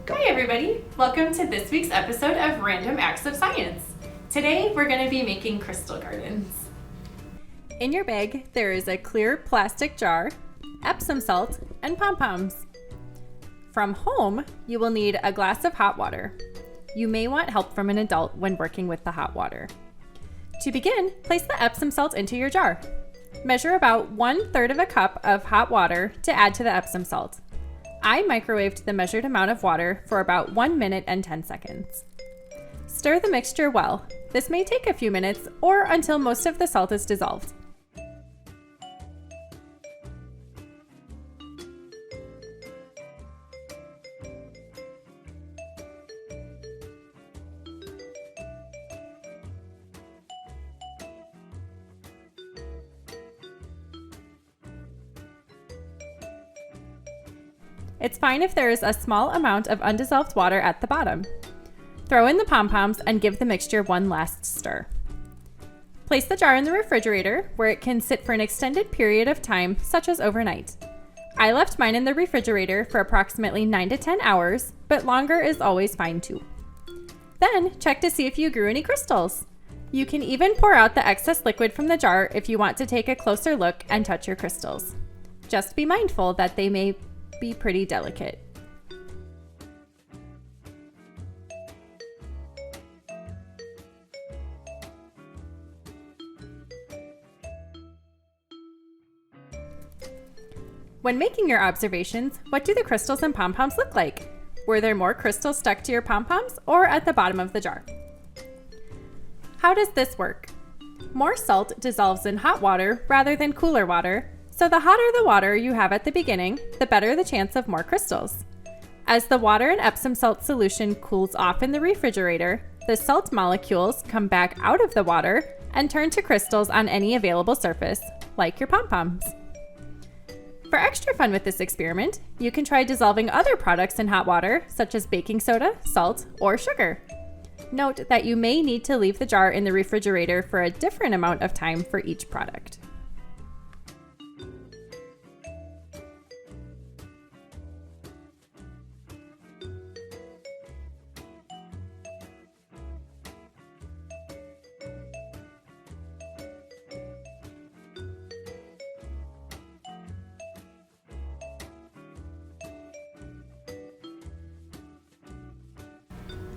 Go. Hi everybody! Welcome to this week's episode of Random Acts of Science. Today we're going to be making crystal gardens. In your bag there is a clear plastic jar, Epsom salt, and pom-poms. From home, you will need a glass of hot water. You may want help from an adult when working with the hot water. To begin, place the Epsom salt into your jar. Measure about 1/3 of a cup of hot water to add to the Epsom salt. I microwaved the measured amount of water for about 1 minute and 10 seconds. Stir the mixture well. This may take a few minutes or until most of the salt is dissolved. It's fine if there is a small amount of undissolved water at the bottom. Throw in the pom-poms and give the mixture one last stir. Place the jar in the refrigerator where it can sit for an extended period of time, such as overnight. I left mine in the refrigerator for approximately 9 to 10 hours, but longer is always fine too. Then check to see if you grew any crystals. You can even pour out the excess liquid from the jar if you want to take a closer look and touch your crystals. Just be mindful that they may be pretty delicate. When making your observations, what do the crystals and pom-poms look like? Were there more crystals stuck to your pom-poms or at the bottom of the jar? How does this work? More salt dissolves in hot water rather than cooler water, so the hotter the water you have at the beginning, the better the chance of more crystals. As the water and Epsom salt solution cools off in the refrigerator, the salt molecules come back out of the water and turn to crystals on any available surface, like your pom-poms. For extra fun with this experiment, you can try dissolving other products in hot water, such as baking soda, salt, or sugar. Note that you may need to leave the jar in the refrigerator for a different amount of time for each product.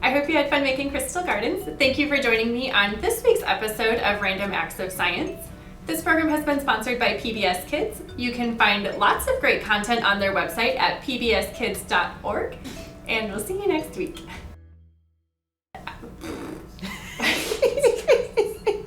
I hope you had fun making crystal gardens. Thank you for joining me on this week's episode of Random Acts of Science. This program has been sponsored by PBS Kids. You can find lots of great content on their website at pbskids.org, and we'll see you next week.